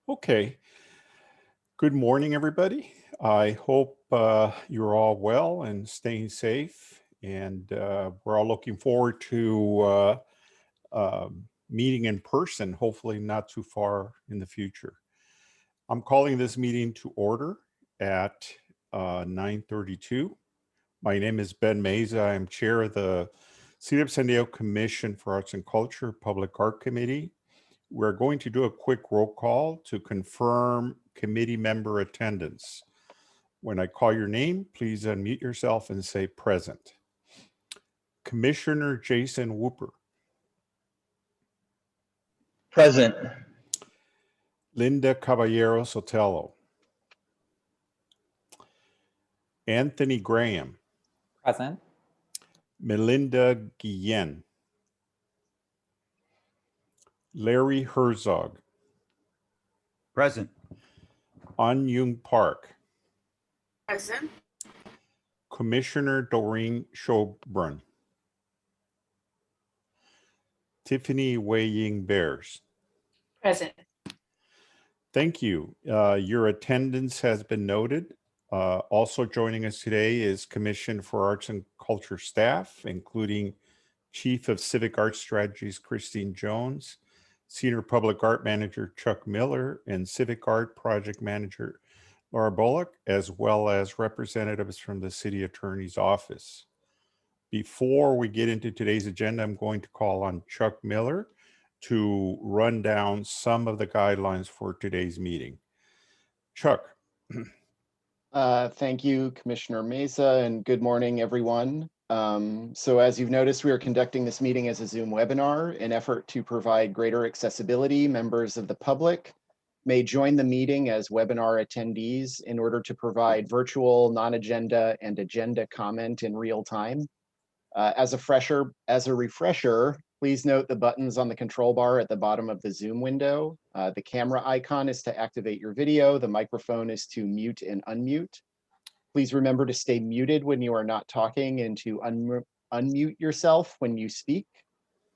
Okay. Good morning, everybody. I hope you're all well and staying safe. And we're all looking forward to meeting in person, hopefully not too far in the future. I'm calling this meeting to order at 9:32. My name is Ben Meza. I'm chair of the City of San Diego Commission for Arts and Culture Public Art Committee. We're going to do a quick roll call to confirm committee member attendance. When I call your name, please unmute yourself and say present. Commissioner Jason Whooper. Present. Linda Caballero Sotelo. Anthony Graham. Present. Melinda Guillen. Larry Herzog. Present. An Yung Park. Present. Commissioner Doreen Schobrun. Tiffany Wei-Ying Bears. Present. Thank you. Your attendance has been noted. Also joining us today is Commission for Arts and Culture staff, including Chief of Civic Arts Strategies, Christine Jones, Senior Public Art Manager, Chuck Miller, and Civic Art Project Manager, Laura Bullock, as well as representatives from the City Attorney's Office. Before we get into today's agenda, I'm going to call on Chuck Miller to run down some of the guidelines for today's meeting. Chuck. Thank you, Commissioner Meza, and good morning, everyone. So as you've noticed, we are conducting this meeting as a Zoom webinar in effort to provide greater accessibility. Members of the public may join the meeting as webinar attendees in order to provide virtual, non-agenda, and agenda comment in real time. As a refresher, please note the buttons on the control bar at the bottom of the Zoom window. The camera icon is to activate your video. The microphone is to mute and unmute. Please remember to stay muted when you are not talking and to unmute yourself when you speak.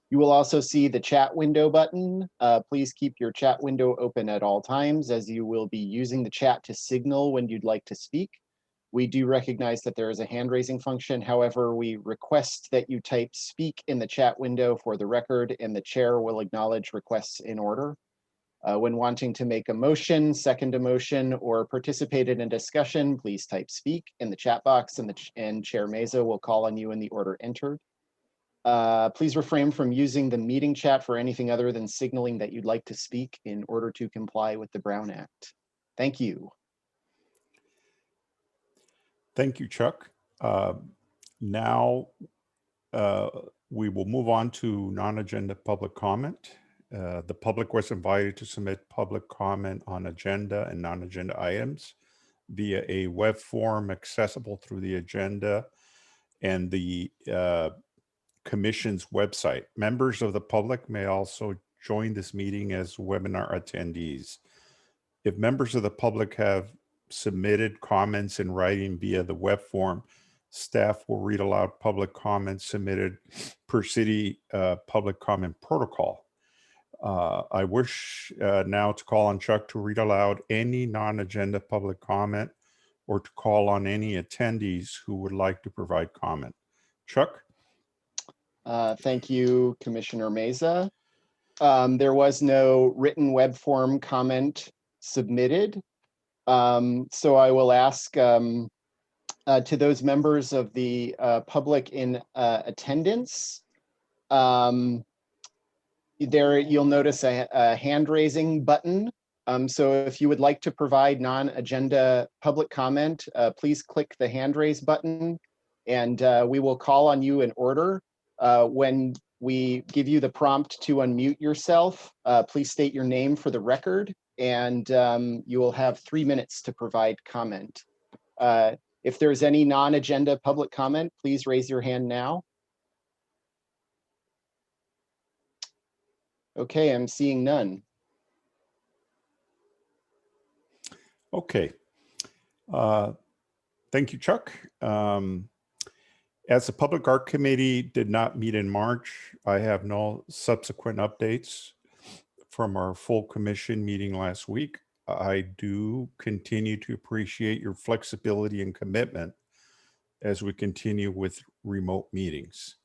You will also see the chat window button. Please keep your chat window open at all times, as you will be using the chat to signal when you'd like to speak. We do recognize that there is a hand raising function. However, we request that you type speak in the chat window for the record, and the chair will acknowledge requests in order. When wanting to make a motion, second a motion, or participate in a discussion, please type speak in the chat box, and Chair Meza will call on you in the order entered. Please refrain from using the meeting chat for anything other than signaling that you'd like to speak in order to comply with the Brown Act. Thank you. Thank you, Chuck. Now we will move on to non-agenda public comment. The public was invited to submit public comment on agenda and non-agenda items via a web form accessible through the agenda and the Commission's website. Members of the public may also join this meeting as webinar attendees. If members of the public have submitted comments in writing via the web form, staff will read aloud public comments submitted per city public comment protocol. I wish now to call on Chuck to read aloud any non-agenda public comment or to call on any attendees who would like to provide comment. Chuck? Thank you, Commissioner Meza. There was no written web form comment submitted. So I will ask to those members of the public in attendance, there you'll notice a hand raising button. So if you would like to provide non-agenda public comment, please click the hand raise button, and we will call on you in order. When we give you the prompt to unmute yourself, please state your name for the record, and you will have 3 minutes to provide comment. If there's any non-agenda public comment, please raise your hand now. Okay, I'm seeing none. Okay. Thank you, Chuck. As the Public Art Committee did not meet in March, I have no subsequent updates from our full commission meeting last week. I do continue to appreciate your flexibility and commitment as we continue with remote meetings.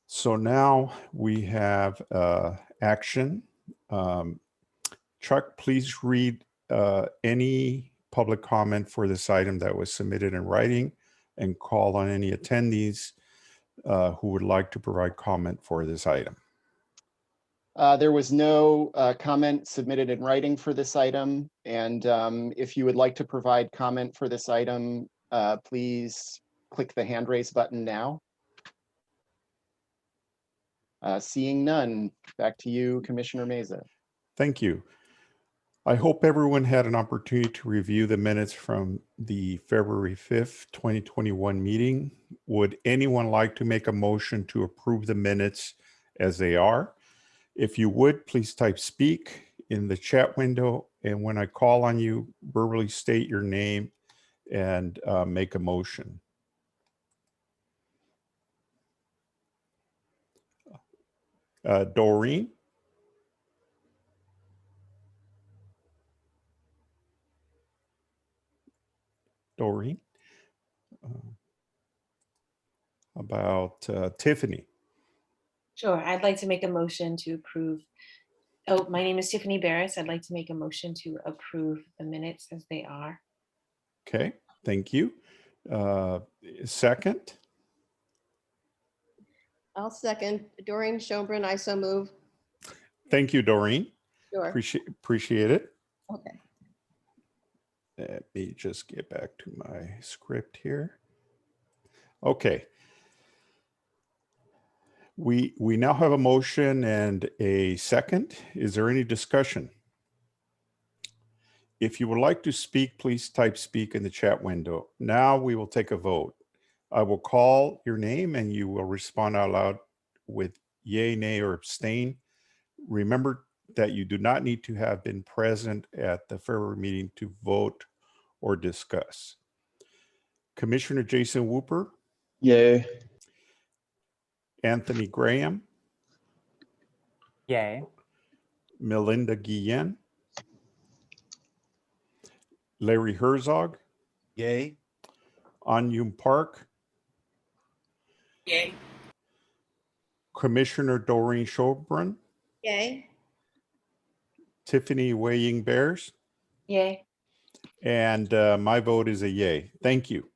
So now we have action. Chuck, please read any public comment for this item that was submitted in writing and call on any attendees who would like to provide comment for this item. There was no comment submitted in writing for this item. And if you would like to provide comment for this item, please click the hand raise button now. Seeing none, back to you, Commissioner Meza. Thank you. I hope everyone had an opportunity to review the minutes from the February 5th, 2021 meeting. Would anyone like to make a motion to approve the minutes as they are? If you would, please type speak in the chat window. And when I call on you, verbally state your name and make a motion. Doreen? Doreen? About Tiffany? Sure, I'd like to make a motion to approve. Oh, my name is Tiffany Barris. I'd like to make a motion to approve the minutes as they are. Okay, thank you. Second? I'll second. Doreen Schoenbrunn, I so move. Thank you, Doreen. Sure. Appreciate it. Okay. Let me just get back to my script here. Okay. We now have a motion and a second. Is there any discussion? If you would like to speak, please type speak in the chat window. Now we will take a vote. I will call your name and you will respond out loud with yay, nay, or abstain. Remember that you do not need to have been present at the February meeting to vote or discuss. Commissioner Jason Whooper. Yay. Anthony Graham. Yay. Melinda Guillen. Larry Herzog. Yay. An-Yum Park. Yay. Commissioner Doreen Schoenbrunn. Yay. Tiffany Weighing Bears. Yay. And my vote is a yay. Thank you.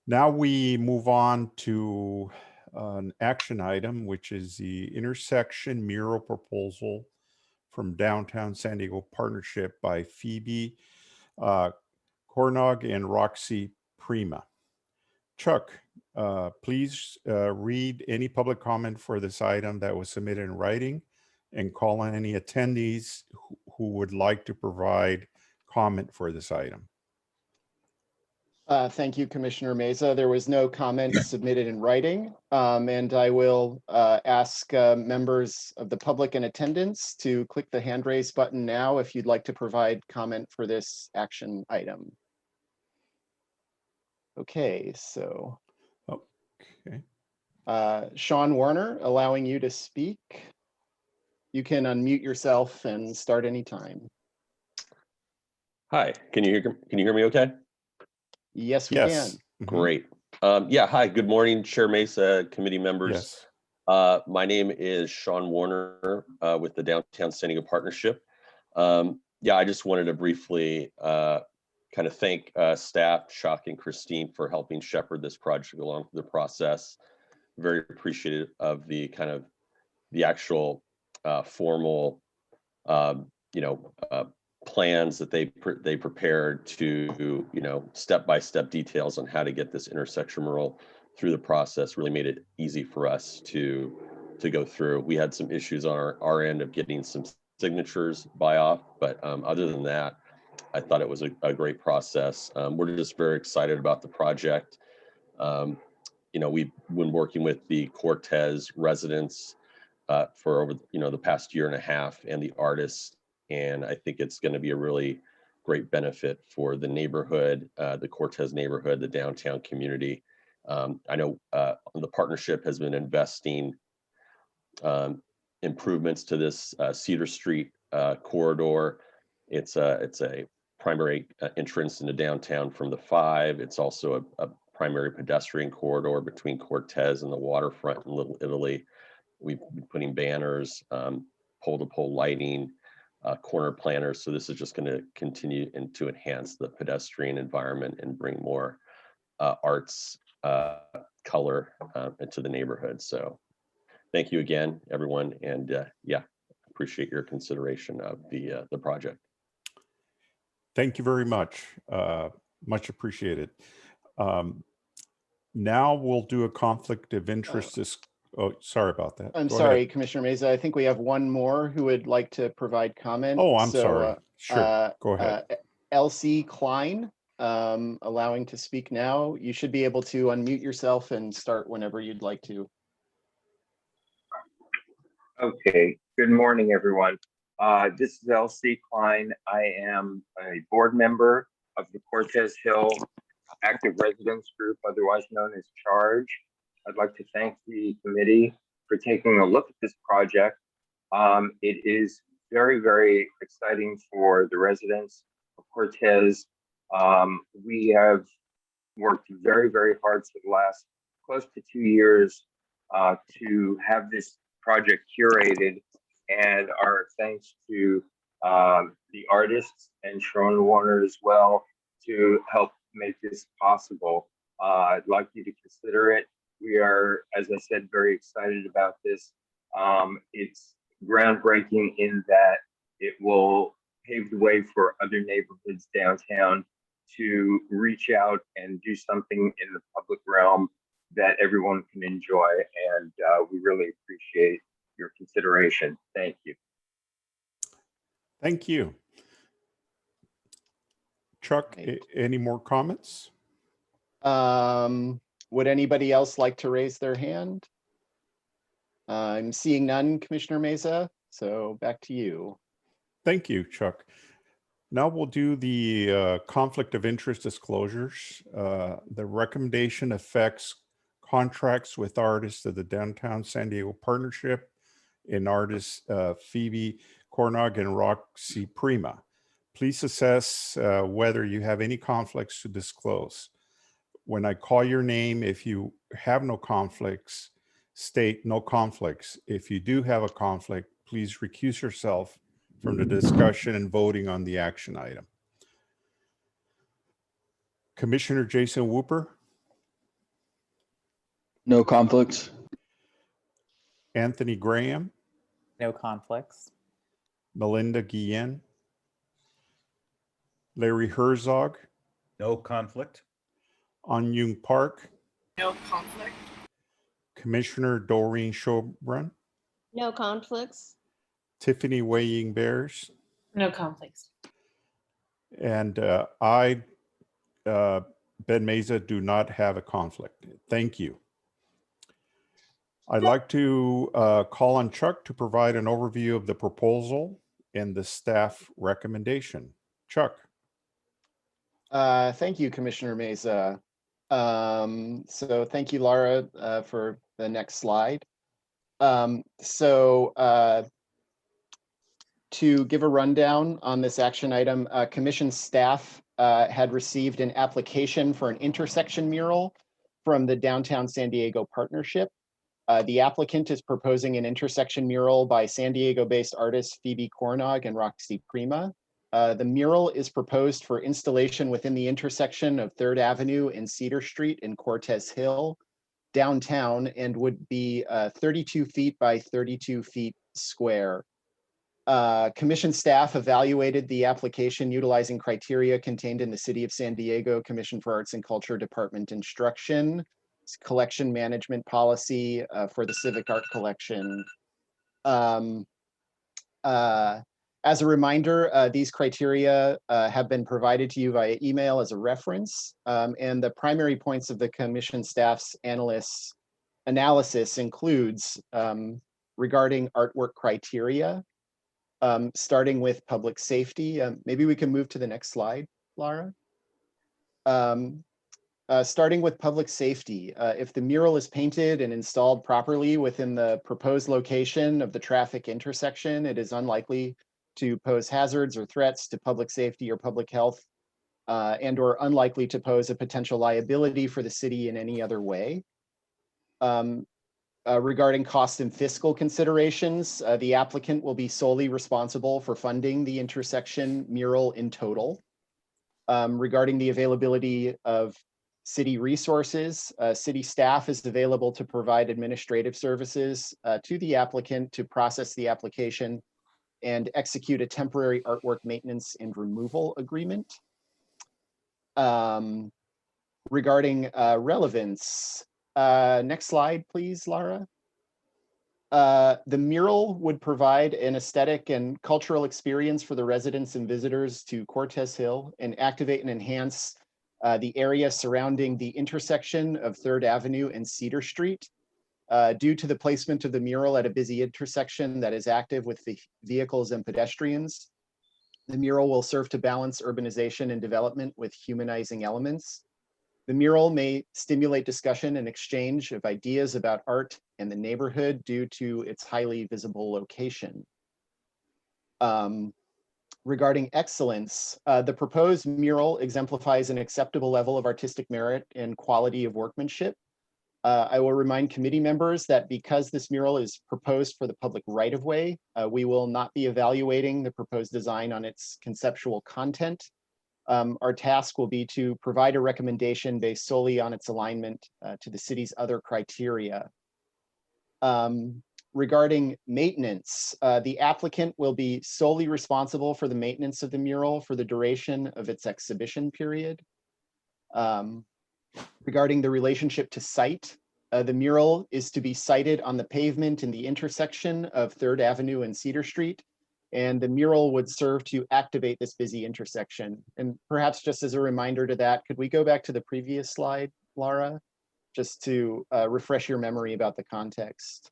Now we move on to an action item, which is the intersection mural proposal from Downtown San Diego Partnership by Phoebe Cornog and Roxy Prima. Chuck, please read any public comment for this item that was submitted in writing and call on any attendees who would like to provide comment for this item. Thank you, Commissioner Meza. There was no comments submitted in writing, and I will ask members of the public in attendance to click the hand raise button now if you'd like to provide comment for this action item. Okay, so Okay. Sean Warner, allowing you to speak. You can unmute yourself and start anytime. Hi, can you hear me okay? Yes, we Yes. can. Mhm. Great. Yeah, hi, good morning, Chair Mesa, committee members. Yes. My name is Sean Warner with the Downtown San Diego Partnership. Yeah, I just wanted to briefly kind of thank staff, Chuck and Christine, for helping shepherd this project along through the process. Very appreciative of the kind of the actual formal, plans that they prepared to, step-by-step details on how to get this intersection mural through the process. Really made it easy for us to go through. We had some issues on our end of getting some signatures by off, but other than that, I thought it was a great process. We're just very excited about the project. We've been working with the Cortez residents for over the past year and a half, and the artists, and I think it's going to be a really great benefit for the neighborhood, the Cortez neighborhood, the downtown community. I know the partnership has been investing in improvements to this Cedar Street corridor. It's a primary entrance into downtown from the 5. It's also a primary pedestrian corridor between Cortez and the waterfront in Little Italy. We've been putting banners, pole-to-pole lighting, corner planters. So this is just going to continue and to enhance the pedestrian environment and bring more arts color into the neighborhood. So thank you again, everyone. And yeah, appreciate your consideration of the project. Thank you very much. Much appreciated. Now we'll do a conflict of interest. Oh, sorry about that. I'm Go sorry, ahead. Commissioner Meza. I think we have one more who would like to provide comment. Oh, I'm sorry. Sure. Go ahead. Elsie Klein, allowing to speak now. You should be able to unmute yourself and start whenever you'd like to. Okay, good morning, everyone. This is Elsie Klein. I am a board member of the Cortez Hill Active Residence Group, otherwise known as CHARGE. I'd like to thank the committee for taking a look at this project. It is very, very exciting for the residents of Cortez. We have worked very, very hard for the last close to 2 years to have this project curated, and our thanks to the artists and Sharon Warner as well to help make this possible. I'd like you to consider it. We are, as I said, very excited about this. It's groundbreaking in that it will pave the way for other neighborhoods downtown to reach out and do something in the public realm that everyone can enjoy. And we really appreciate your consideration. Thank you. Thank you. Chuck, any more comments? Would anybody else like to raise their hand? I'm seeing none, Commissioner Meza, so back to you. Thank you, Chuck. Now we'll do the conflict of interest disclosures. The recommendation affects contracts with artists of the Downtown San Diego Partnership and artists Phoebe Cornog and Roxy Prima. Please assess whether you have any conflicts to disclose. When I call your name, if you have no conflicts, state no conflicts. If you do have a conflict, please recuse yourself from the discussion and voting on the action item. Commissioner Jason Whooper. No conflicts. Anthony Graham. No conflicts. Melinda Guillen. Larry Herzog. No conflict. An-Yung Park. No conflict. Commissioner Doreen Shobran. No conflicts. Tiffany Weighing Bears. No conflicts. And I, Ben Meza, do not have a conflict. Thank you. I'd like to call on Chuck to provide an overview of the proposal and the staff recommendation. Chuck. Thank you, Commissioner Meza. So thank you, Laura, for the next slide. To give a rundown on this action item, commission staff had received an application for an intersection mural from the Downtown San Diego Partnership. The applicant is proposing an intersection mural by San Diego-based artists Phoebe Cornog and Roxy Prima. The mural is proposed for installation within the intersection of 3rd Avenue and Cedar Street in Cortez Hill, downtown, and would be 32 feet by 32 feet square. Commission staff evaluated the application utilizing criteria contained in the City of San Diego Commission for Arts and Culture Department Instruction, collection management policy for the Civic Art Collection. As a reminder, these criteria have been provided to you via email as a reference, and the primary points of the commission staff's analysis includes regarding artwork criteria, starting with public safety. Maybe we can move to the next slide, Laura. Starting with public safety, if the mural is painted and installed properly within the proposed location of the traffic intersection, it is unlikely to pose hazards or threats to public safety or public health, and or unlikely to pose a potential liability for the city in any other way. Regarding cost and fiscal considerations, the applicant will be solely responsible for funding the intersection mural in total. Regarding the availability of city resources, city staff is available to provide administrative services to the applicant to process the application and execute a temporary artwork maintenance and removal agreement. Regarding relevance, next slide, please, Lara. The mural would provide an aesthetic and cultural experience for the residents and visitors to Cortez Hill and activate and enhance the area surrounding the intersection of 3rd Avenue and Cedar Street. Due to the placement of the mural at a busy intersection that is active with the vehicles and pedestrians, the mural will serve to balance urbanization and development with humanizing elements. The mural may stimulate discussion and exchange of ideas about art and the neighborhood due to its highly visible location. Regarding excellence, the proposed mural exemplifies an acceptable level of artistic merit and quality of workmanship. I will remind committee members that because this mural is proposed for the public right-of-way, we will not be evaluating the proposed design on its conceptual content. Our task will be to provide a recommendation based solely on its alignment to the city's other criteria. Regarding maintenance, the applicant will be solely responsible for the maintenance of the mural for the duration of its exhibition period. Regarding the relationship to site, the mural is to be sited on the pavement in the intersection of 3rd Avenue and Cedar Street, and the mural would serve to activate this busy intersection. And perhaps just as a reminder to that, could we go back to the previous slide, Lara, just to refresh your memory about the context?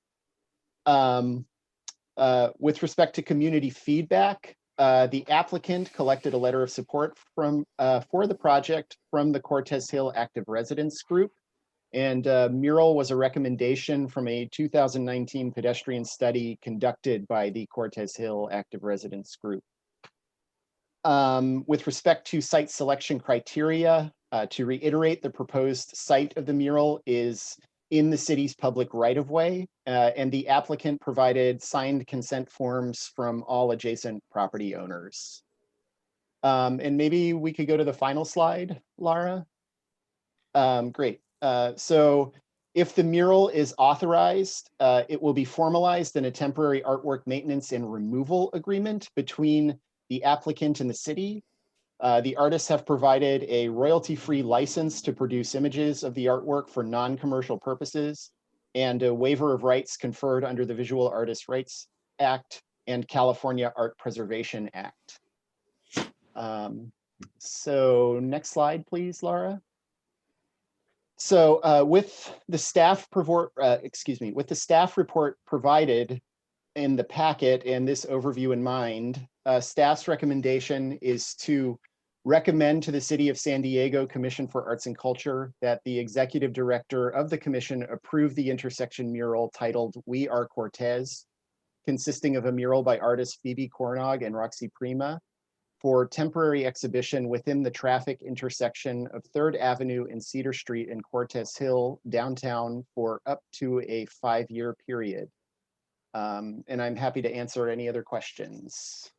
With respect to community feedback, the applicant collected a letter of support for the project from the Cortez Hill Active Residents Group, and mural was a recommendation from a 2019 pedestrian study conducted by the Cortez Hill Active Residents Group. With respect to site selection criteria, to reiterate, the proposed site of the mural is in the city's public right-of-way, and the applicant provided signed consent forms from all adjacent property owners. And maybe we could go to the final slide, Lara. Great. So if the mural is authorized, it will be formalized in a temporary artwork maintenance and removal agreement between the applicant and the city. The artists have provided a royalty-free license to produce images of the artwork for non-commercial purposes and a waiver of rights conferred under the Visual Artists' Rights Act and California Art Preservation Act. So next slide, please, Lara. So with the staff report provided in the packet and this overview in mind, staff's recommendation is to recommend to the City of San Diego Commission for Arts and Culture that the executive director of the commission approve the intersection mural titled "We Are Cortez," consisting of a mural by artists Phoebe Cornog and Roxy Prima for temporary exhibition within the traffic intersection of 3rd Avenue and Cedar Street in Cortez Hill downtown for up to a 5-year period. And I'm happy to answer any other questions.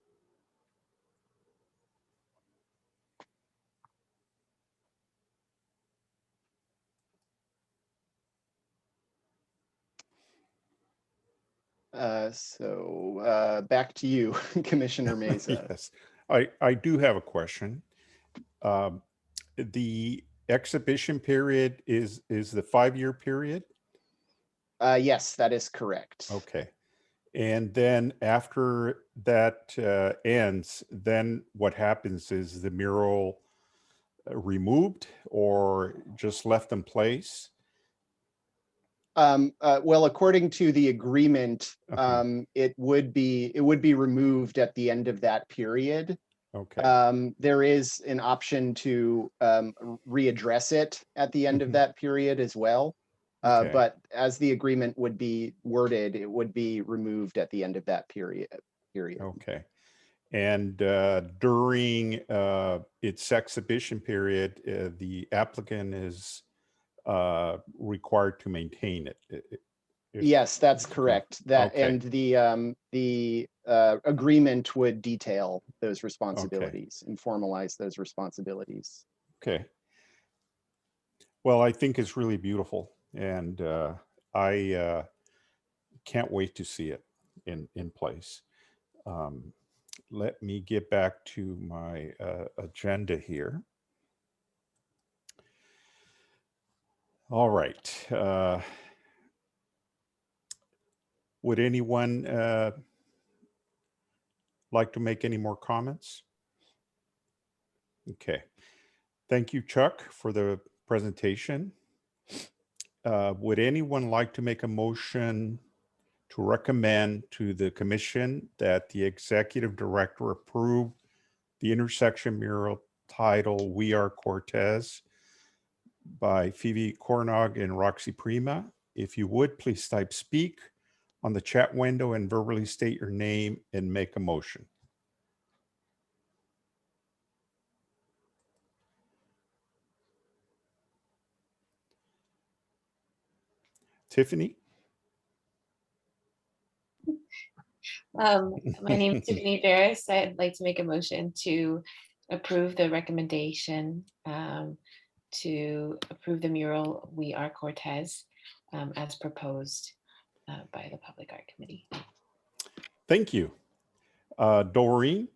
Back to you, Commissioner Mesa. Yes, I do have a question. The exhibition period is the 5-year period? Yes, that is correct. Okay. And then after that ends, then what happens? Is the mural removed or just left in place? Well, according to the agreement, Uh-huh. it would be removed at the end of that period. Okay. There is an option to readdress it at the end of that period as well. Okay. But as the agreement would be worded, it would be removed at the end of that period. Okay. And during its exhibition period, the applicant is required to maintain it. If- Yes, that's correct. That Okay. and the agreement would detail those responsibilities and formalize those responsibilities. Okay. Well, I think it's really beautiful, and I can't wait to see it in place. Let me get back to my agenda here. All right. Would anyone like to make any more comments? Okay. Thank you, Chuck, for the presentation. Would anyone like to make a motion to recommend to the commission that the executive director approve the intersection mural title "We Are Cortez" by Phoebe Cornog and Roxy Prima? If you would, please type "speak" on the chat window and verbally state your name and make a motion. Tiffany? My name is Tiffany Barris. I'd like to make a motion to approve the recommendation to approve the mural "We Are Cortez" as proposed by the Public Art Committee. Thank you. Doreen?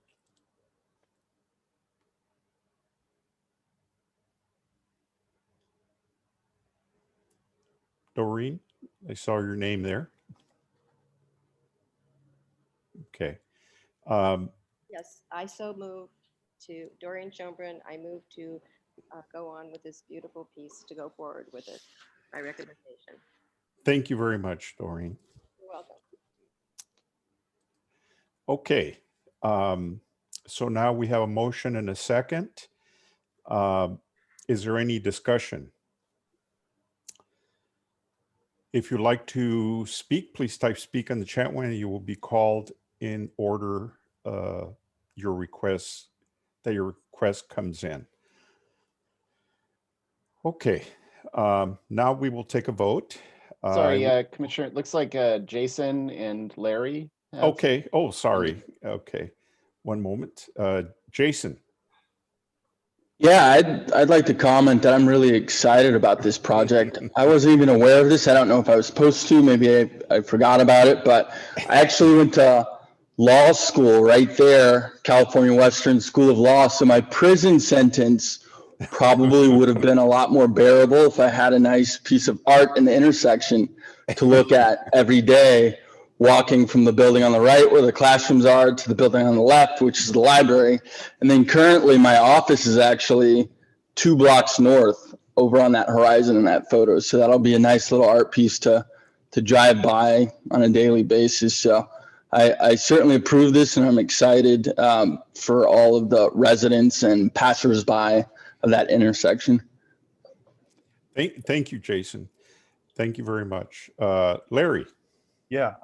Doreen, I saw your name there. Okay. Yes, I so move to, Doreen Schoenbrunn, I move to go on with this beautiful piece, to go forward with it, my recommendation. Thank you very much, Doreen. You're welcome. Okay. So now we have a motion and a second. Is there any discussion? If you'd like to speak, please type "speak" on the chat window. You will be called in order your request comes in. Okay. Now we will take a vote. Sorry, Commissioner, it looks like Jason and Larry. Okay. Oh, sorry. Okay. One moment. Jason. Yeah, I'd like to comment that I'm really excited about this project. I wasn't even aware of this. I don't know if I was supposed to, maybe I forgot about it, but I actually went to law school right there, California Western School of Law. So my prison sentence probably would have been a lot more bearable if I had a nice piece of art in the intersection to look at every day, walking from the building on the right where the classrooms are to the building on the left, which is the library. And then currently my office is actually 2 blocks north over on that horizon in that photo. So that'll be a nice little art piece to drive by on a daily basis. So I certainly approve this, and I'm excited for all of the residents and passersby of that intersection. Thank you, Jason. Thank you very much. Larry. Yeah,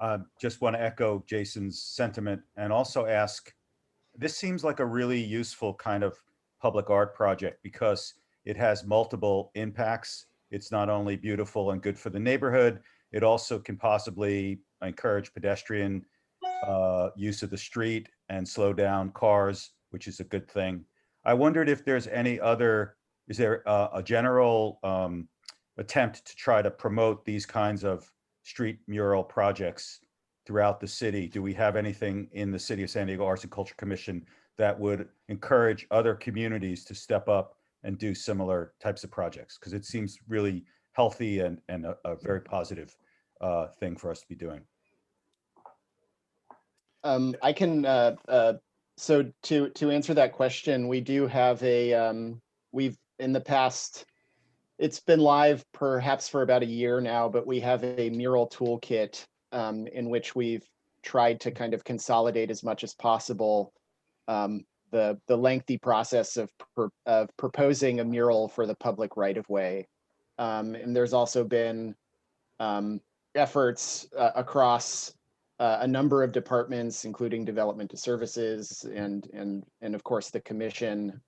just want to echo Jason's sentiment and also ask, this seems like a really useful kind of public art project because it has multiple impacts. It's not only beautiful and good for the neighborhood, it also can possibly encourage pedestrian use of the street and slow down cars, which is a good thing. I wondered if there's any other, is there a general attempt to try to promote these kinds of street mural projects throughout the city? Do we have anything in the City of San Diego Arts and Culture Commission that would encourage other communities to step up and do similar types of projects? Because it seems really healthy and a very positive thing for us to be doing. I can, so to answer that question, we do have a, we've in the past, it's been live perhaps for about a year now, but we have a Mural Tool Kit in which we've tried to kind of consolidate as much as possible the lengthy process of proposing a mural for the public right of way. And there's also been efforts across a number of departments, including development to services and of course the commission,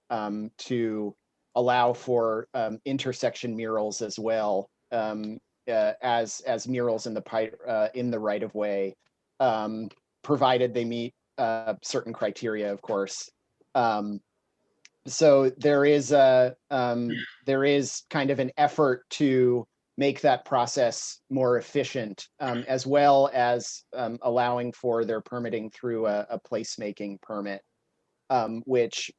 to allow for intersection murals as well, as murals in the right of way, provided they meet certain criteria, of course. So there is kind of an effort to make that process more efficient, as well as allowing for their permitting through a placemaking permit, which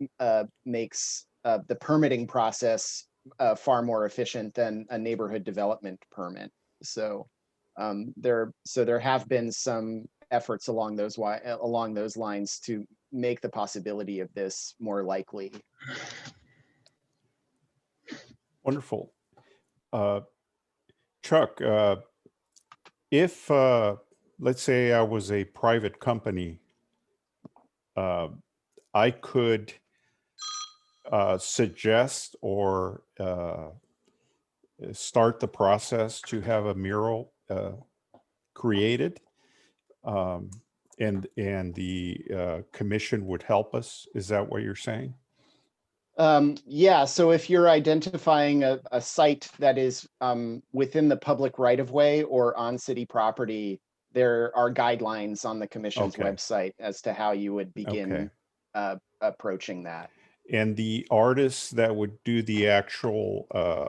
makes the permitting process far more efficient than a neighborhood development permit. So there have been some efforts along those lines to make the possibility of this more likely. Wonderful. Chuck, if let's say I was a private company, I could suggest or start the process to have a mural created, and the commission would help us. Is that what you're saying? Yeah, so if you're identifying a site that is within the public right of way or on city property, there are guidelines on the commission's website as to how you would begin approaching that. And the artists that would do the actual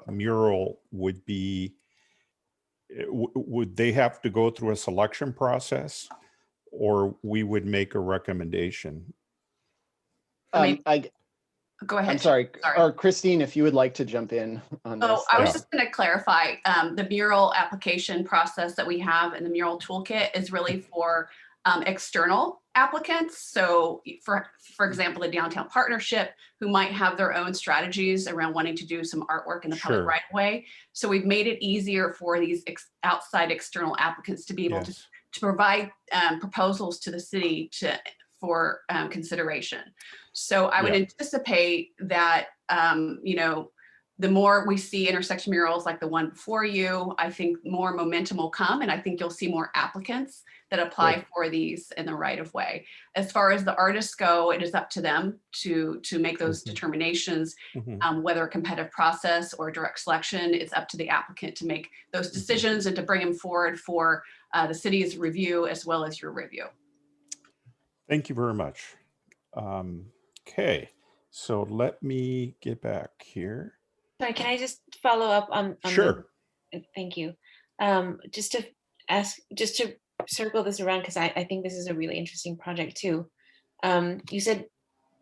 mural would be, would they have to go through a selection process, or we would make a recommendation? Go ahead. I'm sorry. Or Christine, if you would like to jump in on this. Oh, I was just going to clarify, the mural application process that we have in the Mural Tool Kit is really for external applicants. So for example, the Downtown Partnership, who might have their own strategies around wanting to do some artwork in the public right of way. So we've made it easier for these outside external applicants to be able to provide proposals to the city for consideration. So I would anticipate that, you know, the more we see intersection murals like the one before you, I think more momentum will come, and I think you'll see more applicants that apply for these in the right of way. As far as the artists go, it is up to them to make those determinations, whether a competitive process or direct selection. It's up to the applicant to make those decisions and to bring them forward for the city's review as well as your review. Thank you very much. Okay, so let me get back here. Sorry, can I just follow up on Sure. Thank you. Just to circle this around, because I think this is a really interesting project too. You said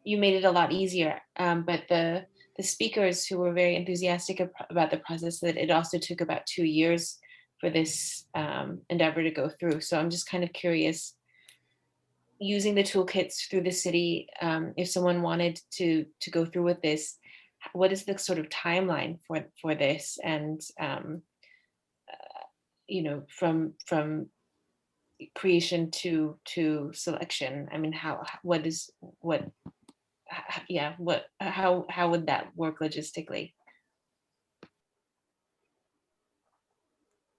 you made it a lot easier, but the speakers who were very enthusiastic about the process said it also took about 2 years for this endeavor to go through. So I'm just kind of curious, using the toolkits through the city, if someone wanted to go through with this, what is the sort of timeline for this? And you know, from creation to selection, I mean, how would that work logistically?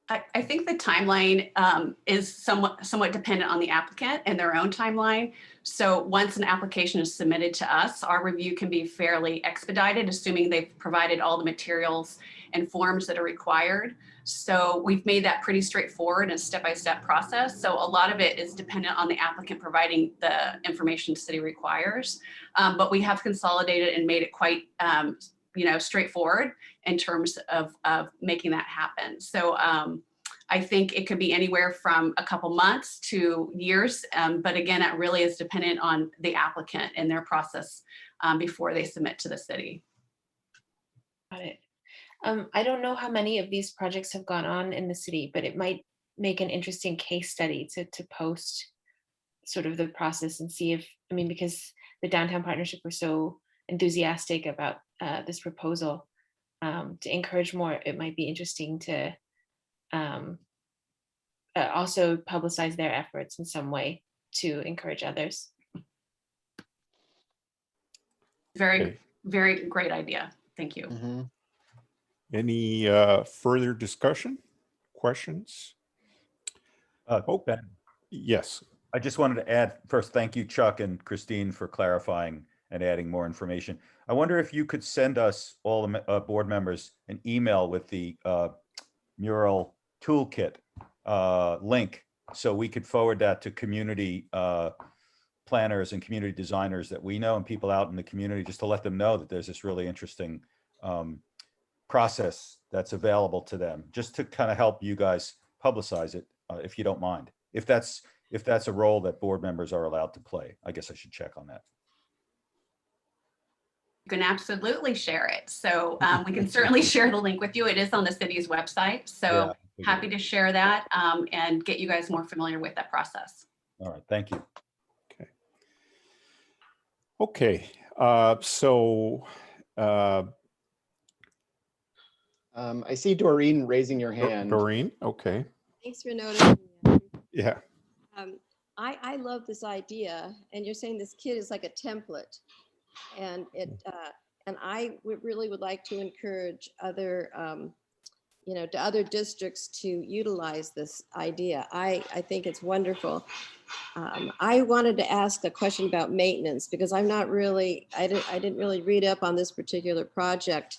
I think the timeline is somewhat dependent on the applicant and their own timeline. So once an application is submitted to us, our review can be fairly expedited, assuming they've provided all the materials and forms that are required. So we've made that pretty straightforward and step-by-step process. So a lot of it is dependent on the applicant providing the information the city requires. But we have consolidated and made it quite straightforward in terms of making that happen. So I think it could be anywhere from a couple months to years. But again, it really is dependent on the applicant and their process before they submit to the city. Got it. I don't know how many of these projects have gone on in the city, but it might make an interesting case study to post sort of the process and see if, I mean, because the Downtown Partnership were so enthusiastic about this proposal, to encourage more, it might be interesting to also publicize their efforts in some way to encourage others. Very, Okay. very great idea. Thank you. Mhm. Any further discussion, questions? Oh. Ben, Yes. I just wanted to add first, thank you, Chuck and Christine, for clarifying and adding more information. I wonder if you could send us, all the board members, an email with the Mural Tool Kit link, so we could forward that to community planners and community designers that we know and people out in the community, just to let them know that there's this really interesting process that's available to them, just to kind of help you guys publicize it, if you don't mind. If that's a role that board members are allowed to play. I guess I should check on that. You can absolutely share it. So we can certainly share the link with you. It is on the city's website. So happy to share that and get you guys more familiar with that process. All right, thank you. Okay. I see Doreen raising your hand. Doreen, okay. Thanks for noticing. Yeah. I love this idea, and you're saying this kit is like a template, and I really would like to encourage other, to other districts to utilize this idea. I think it's wonderful. I wanted to ask a question about maintenance because I didn't really read up on this particular project.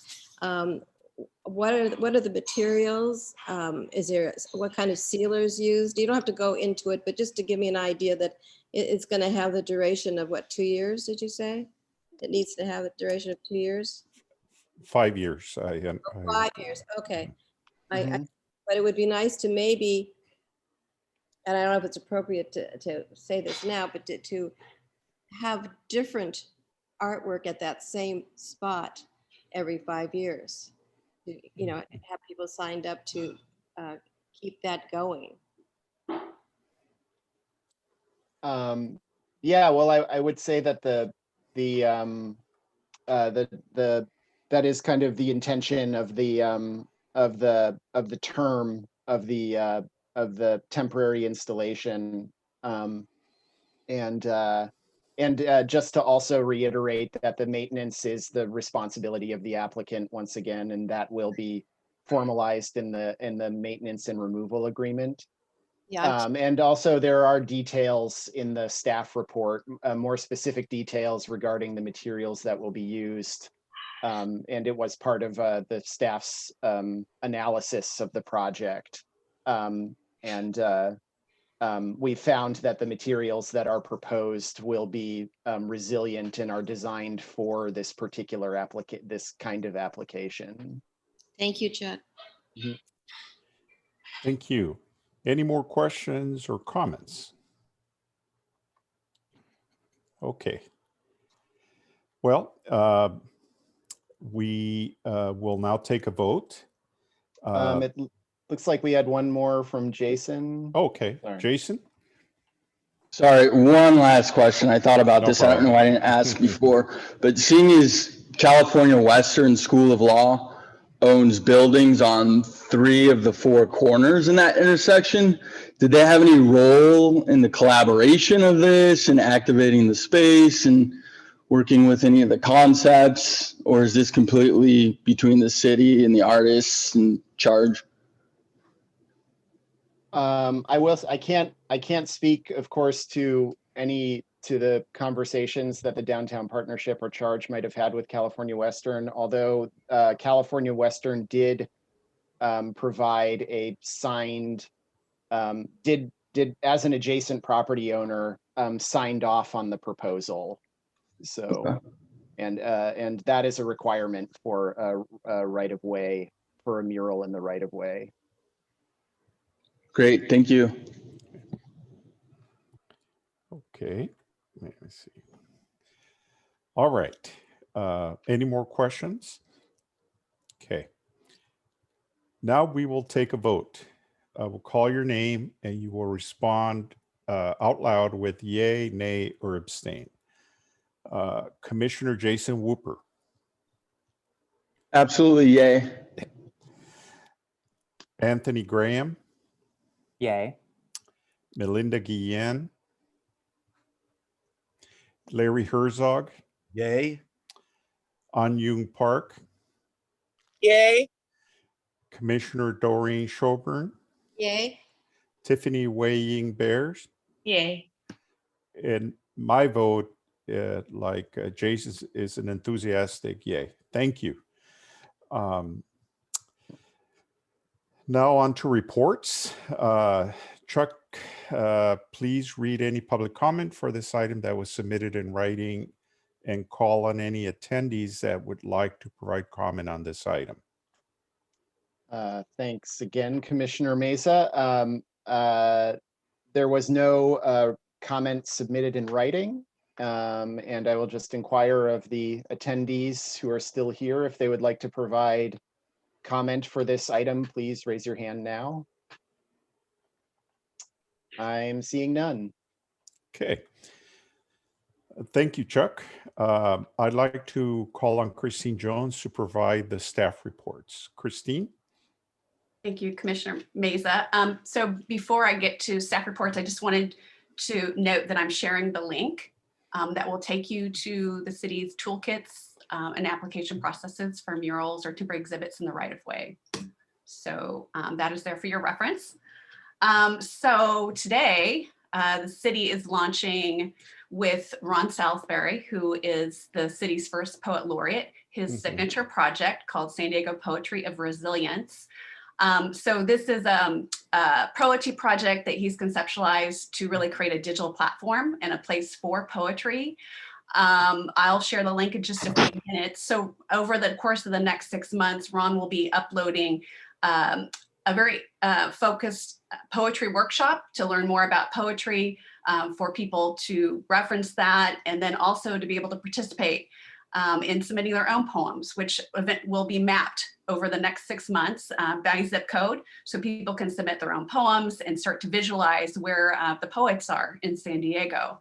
What are the materials? What kind of sealers used? You don't have to go into it, but just to give me an idea that it's going to have the duration of what, 2 years? Did you say it needs to have a duration of 2 years? 5 years. 5 years. Okay. Mhm. But it would be nice to maybe, and I don't know if it's appropriate to say this now, but to have different artwork at that same spot every 5 years. Have people signed up to keep that going. Yeah, well, I would say that that is kind of the intention of the term of the temporary installation, and just to also reiterate that the maintenance is the responsibility of the applicant once again, and that will be formalized in the maintenance and removal agreement. Yeah. And also there are details in the staff report, more specific details regarding the materials that will be used. And it was part of the staff's analysis of the project. We found that the materials that are proposed will be resilient and are designed for this particular this kind of application. Thank you, Chuck. Thank you. Any more questions or comments? Okay. Well, we will now take a vote. It looks like we had one more from Jason. Okay, Sorry. Jason? Sorry, one last question. I thought about No this. I don't problem. know why I didn't ask before, but seeing as California Western School of Law owns buildings on 3 of the 4 corners in that intersection, did they have any role in the collaboration of this and activating the space and working with any of the concepts, or is this completely between the city and the artists in charge? I can't speak, of course, to the conversations that the Downtown Partnership or Charge might have had with California Western, although California Western did provide a signed, did as an adjacent property owner, signed off on the proposal. So, Okay. and that is a requirement for a right of way, for a mural in the right of way. Great, thank you. Okay, let me see. All right. Any more questions? Okay. Now we will take a vote. We'll call your name and you will respond out loud with yay, nay, or abstain. Commissioner Jason Whooper. Absolutely, yay. Anthony Graham. Yay. Melinda Guillen. Larry Herzog. Yay. An Yung Park, Yay. Commissioner Doreen Shelburne, Yay. Tiffany Wei Bears, Yay. and my vote, Jason, is an enthusiastic yay. Thank you. Now on to reports. Chuck, please read any public comment for this item that was submitted in writing and call on any attendees that would like to provide comment on this item. Thanks again, Commissioner Mesa. There was no comment submitted in writing. And I will just inquire of the attendees who are still here if they would like to provide comment for this item. Please raise your hand now. I'm seeing none. Okay. Thank you, Chuck. I'd like to call on Christine Jones to provide the staff reports. Christine? Thank you, Commissioner Mesa. So before I get to staff reports, I just wanted to note that I'm sharing the link that will take you to the city's toolkits and application processes for murals or temporary exhibits in the right of way. So that is there for your reference. So today, the city is launching with Ron Salisbury, who is the city's first poet laureate, his signature project called San Diego Poetry of Resilience. So this is a poetry project that he's conceptualized to really create a digital platform and a place for poetry. I'll share the link in just a few minutes. So over the course of the next 6 months, Ron will be uploading a very focused poetry workshop to learn more about poetry, for people to reference that, and then also to be able to participate in submitting their own poems, which event will be mapped over the next 6 months by zip code, so people can submit their own poems and start to visualize where the poets are in San Diego.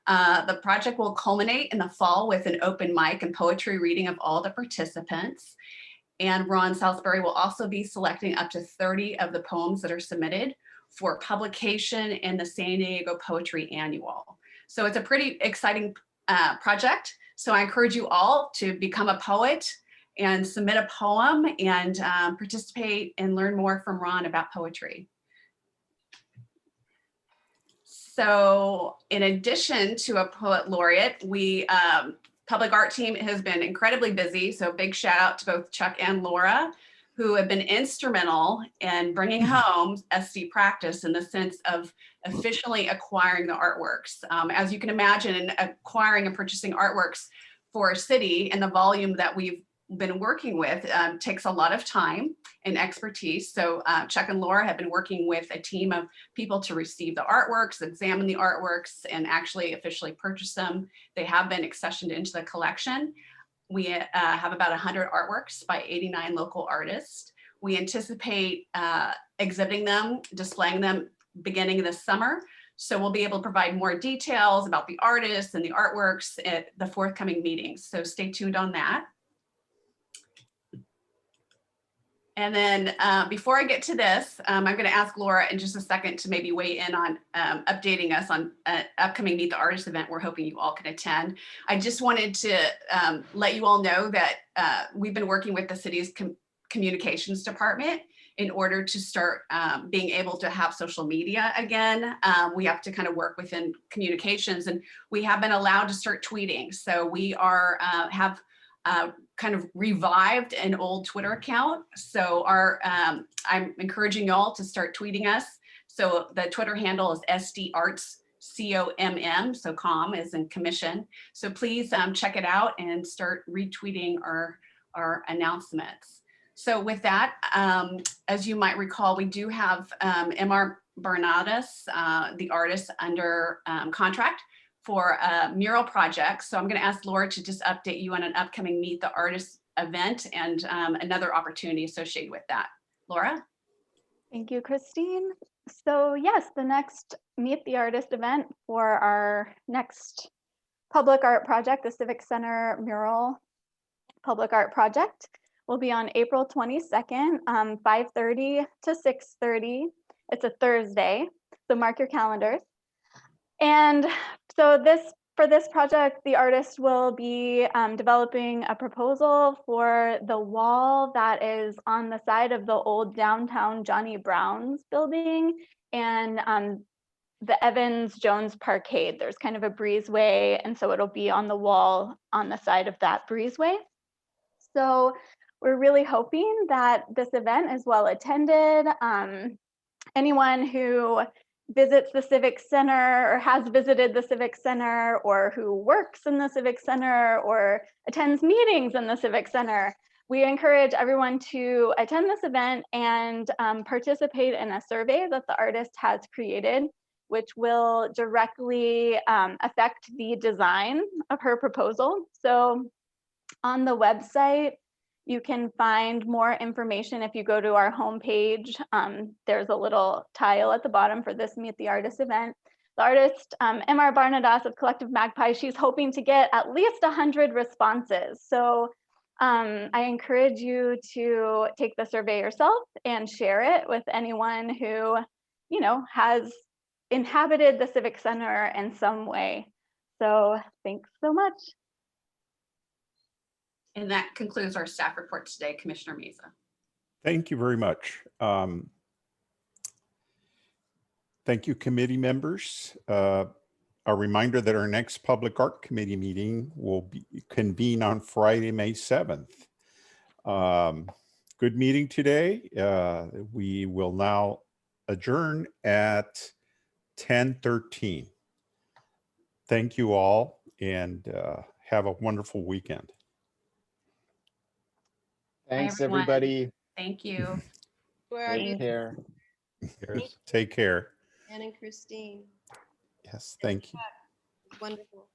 The project will culminate in the fall with an open mic and poetry reading of all the participants. And Ron Salisbury will also be selecting up to 30 of the poems that are submitted for publication in the San Diego Poetry Annual. So it's a pretty exciting project. So I encourage you all to become a poet and submit a poem and participate and learn more from Ron about poetry. So in addition to a poet laureate, we public art team has been incredibly busy. So big shout out to both Chuck and Laura, who have been instrumental in bringing home SD practice in the sense of officially acquiring the artworks. As you can imagine, acquiring and purchasing artworks for a city and the volume that we've been working with takes a lot of time and expertise. So Chuck and Laura have been working with a team of people to receive the artworks, examine the artworks, and actually officially purchase them. They have been accessioned into the collection. We have about 100 artworks by 89 local artists. We anticipate exhibiting them, displaying them beginning this summer. So we'll be able to provide more details about the artists and the artworks at the forthcoming meetings. So stay tuned on that. And then before I get to this, I'm going to ask Laura in just a second to maybe weigh in on updating us on an upcoming Meet the Artist event we're hoping you all can attend. I just wanted to let you all know that we've been working with the city's communications department in order to start being able to have social media again. We have to kind of work within communications, and we have been allowed to start tweeting. So we are have kind of revived an old Twitter account. So I'm encouraging y'all to start tweeting us. So the Twitter handle is SDArts, COMM, so com is in commission. So please check it out and start retweeting our announcements. So with that, as you might recall, we do have MR Bernardus, the artist, under contract for a mural project. So I'm going to ask Laura to just update you on an upcoming Meet the Artist event and another opportunity associated with that. Laura? Thank you, Christine. So yes, the next Meet the Artist event for our next public art project, the Civic Center Mural Public Art Project, will be on April 22nd, 5:30 to 6:30. It's a Thursday, so mark your calendars. And so this for this project, the artist will be developing a proposal for the wall that is on the side of the old downtown Johnny Brown's building and the Evans Jones Parkade. There's kind of a breezeway, and so it'll be on the wall on the side of that breezeway. So we're really hoping that this event is well attended. Anyone who visits the Civic Center or has visited the Civic Center or who works in the Civic Center or attends meetings in the Civic Center, we encourage everyone to attend this event and participate in a survey that the artist has created, which will directly affect the design of her proposal. So on the website, you can find more information if you go to our homepage. There's a little tile at the bottom for this Meet the Artist event. The artist, M.R. Barnadas of Collective Magpie, she's hoping to get at least 100 responses. So I encourage you to take the survey yourself and share it with anyone who, you know, has inhabited the Civic Center in some way. So thanks so much. And that concludes our staff report today, Commissioner Mesa. Thank you very much. Thank you, committee members. A reminder that our next Public Art Committee meeting will be convene on Friday, May 7th. Good meeting today. We will now adjourn at 10:13. Thank you all, and have a wonderful weekend. Thanks, everyone. everybody. Thank you. Take care. Take care. Anne and Christine. Yes, thank you. Wonderful.